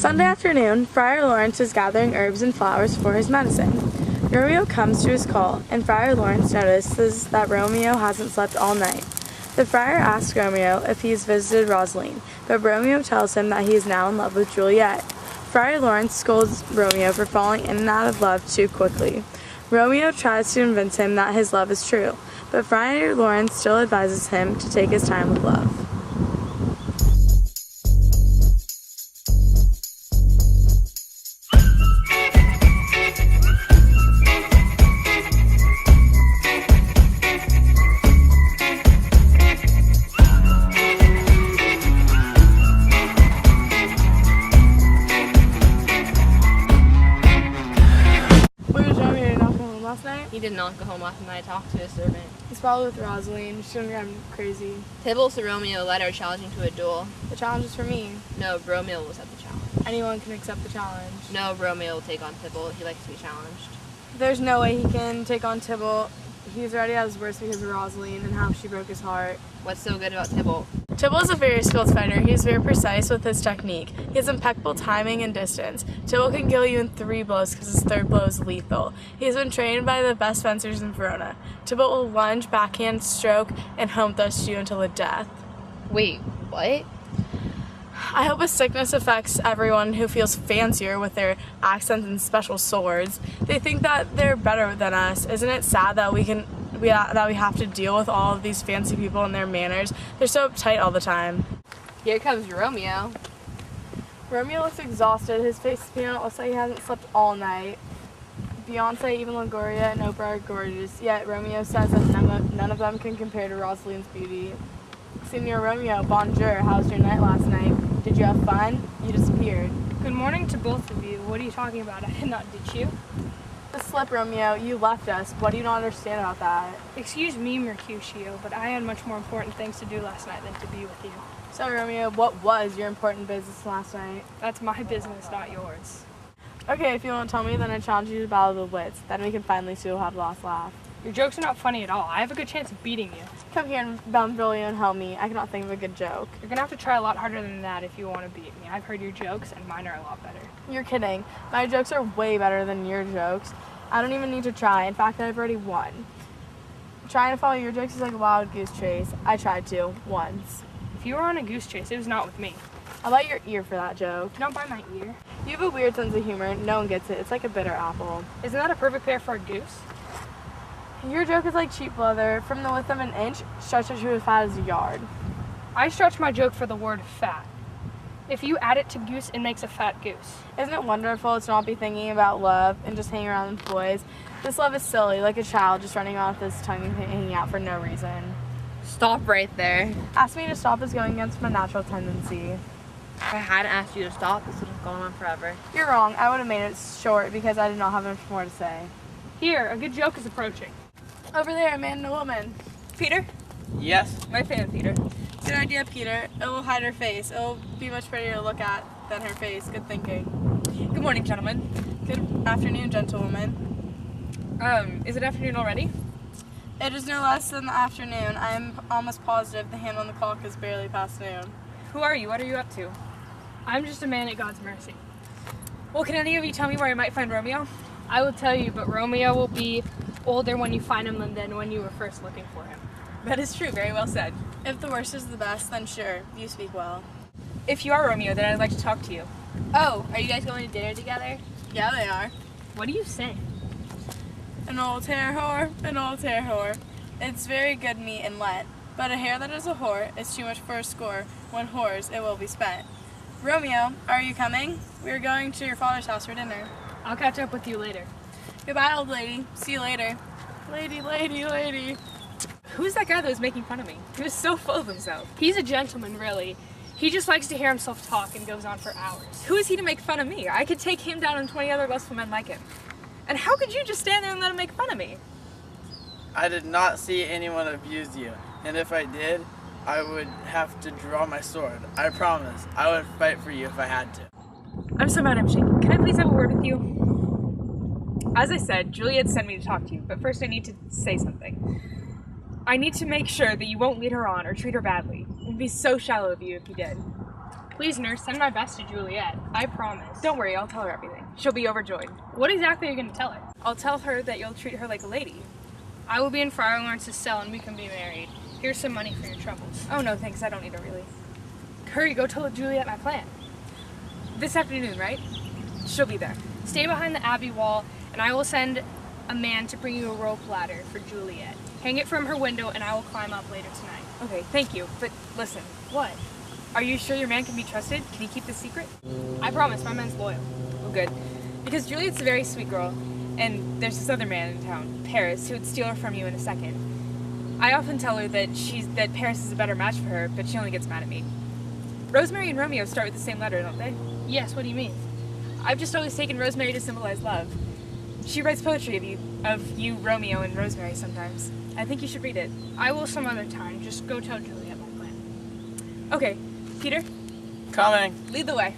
Sunday afternoon, Friar Lawrence is gathering herbs and flowers for his medicine. Romeo comes to his call, and Friar Lawrence notices that Romeo hasn't slept all night. The friar asks Romeo if he's visited Rosaline, but Romeo tells him that he is now in love with Juliet. Friar Lawrence scolds Romeo for falling in and out of love too quickly. Romeo tries to convince him that his love is true, but Friar Lawrence still advises him to take his time with love. Last night? He did not go home last night. I talked to his servant. He's probably with Rosaline. She's gonna drive him crazy. Tybalt to Romeo led her challenging to a duel. The challenge is for me. No, Romeo will accept the challenge. Anyone can accept the challenge. No, Romeo will take on Tybalt. He likes to be challenged. There's no way he can take on Tybalt. He's already at his worst because of Rosaline and how she broke his heart. What's so good about Tybalt? Tybalt is a very skilled fighter. He's very precise with his technique. He has impeccable timing and distance. Tybalt can kill you in 3 blows because his 3rd blow is lethal. He has been trained by the best fencers in Verona. Tybalt will lunge, backhand, stroke, and home thrust you until the death. Wait, what? I hope his sickness affects everyone who feels fancier with their accents and special swords. They think that they're better than us. Isn't it sad that we have to deal with all of these fancy people and their manners? They're so uptight all the time. Here comes Romeo. Romeo looks exhausted. His face looks like he hasn't slept all night. Beyonce, even Longoria, and Oprah are gorgeous, yet Romeo says that none of them can compare to Rosaline's beauty. Senor Romeo, bonjour. How was your night last night? Did you have fun? You disappeared. Good morning to both of you. What are you talking about? I did not ditch you. The slip, Romeo. You left us. What do you not understand about that? Excuse me, Mercutio, but I had much more important things to do last night than to be with you. So, Romeo, what was your important business last night? That's my business, not yours. Okay, if you won't tell me, then I challenge you to battle the wits. Then we can finally see who had the last laugh. Your jokes are not funny at all. I have a good chance of beating you. Come here and Boundvillia and help me. I cannot think of a good joke. You're gonna have to try a lot harder than that if you want to beat me. I've heard your jokes, and mine are a lot better. You're kidding. My jokes are way better than your jokes. I don't even need to try. In fact, I've already won. Trying to follow your jokes is like a wild goose chase. I tried to, once. If you were on a goose chase, it was not with me. I'll bet your ear for that joke. Not by my ear. You have a weird sense of humor. No one gets it. It's like a bitter apple. Isn't that a perfect pair for a goose? Your joke is like cheap leather. From the width of an inch, stretched to as fat as a yard. I stretch my joke for the word fat. If you add it to goose, it makes a fat goose. Isn't it wonderful to not be thinking about love and just hang around with boys? This love is silly, like a child just running off his tongue and hanging out for no reason. Stop right there. Asking me to stop is going against my natural tendency. If I hadn't asked you to stop, this would have gone on forever. You're wrong. I would have made it short because I did not have much more to say. Here, a good joke is approaching. Over there, a man and a woman. Peter? Yes? My fan, Peter. Good idea, Peter. It will hide her face. It will be much prettier to look at than her face. Good thinking. Good morning, gentlemen. Good afternoon, gentlewoman. Is it afternoon already? It is no less than the afternoon. I am almost positive the hand on the clock is barely past noon. Who are you? What are you up to? I'm just a man at God's mercy. Well, can any of you tell me where I might find Romeo? I will tell you, but Romeo will be older when you find him than when you were first looking for him. That is true. Very well said. If the worst is the best, then sure, you speak well. If you are Romeo, then I'd like to talk to you. Oh, are you guys going to dinner together? Yeah, they are. What are you saying? An old hair whore, an old hair whore. It's very good meat and let, but a hair that is a whore is too much for a score. When whores, it will be spent. Romeo, are you coming? We are going to your father's house for dinner. I'll catch up with you later. Goodbye, old lady. See you later. Lady, lady, lady. Who's that guy that was making fun of me? He was so full of himself. He's a gentleman, really. He just likes to hear himself talk and goes on for hours. Who is he to make fun of me? I could take him down and 20 other lustful men like him. And how could you just stand there and let him make fun of me? I did not see anyone abuse you, and if I did, I would have to draw my sword. I promise. I would fight for you if I had to. I'm so mad I'm shaking. Can I please have a word with you? As I said, Juliet sent me to talk to you, but first I need to say something. I need to make sure that you won't lead her on or treat her badly. It would be so shallow of you if you did. Please, nurse, send my best to Juliet. I promise. Don't worry, I'll tell her everything. She'll be overjoyed. What exactly are you going to tell her? I'll tell her that you'll treat her like a lady. I will be in Friar Lawrence's cell and we can be married. Here's some money for your troubles. Oh no, thanks, I don't need it really. Hurry, go tell Juliet my plan. This afternoon, right? She'll be there. Stay behind the abbey wall and I will send a man to bring you a rope ladder for Juliet. Hang it from her window and I will climb up later tonight. Okay, thank you, but listen. What? Are you sure your man can be trusted? Can he keep the secret? I promise, my man's loyal. Oh, good. Because Juliet's a very sweet girl, and there's this other man in town, Paris, who would steal her from you in a second. I often tell her that Paris is a better match for her, but she only gets mad at me. Rosemary and Romeo start with the same letter, don't they? Yes, what do you mean? I've just always taken Rosemary to symbolize love. She writes poetry of you, Romeo, and Rosemary sometimes. I think you should read it. I will some other time. Just go tell Juliet my plan. Okay, Peter, Coming. lead the way.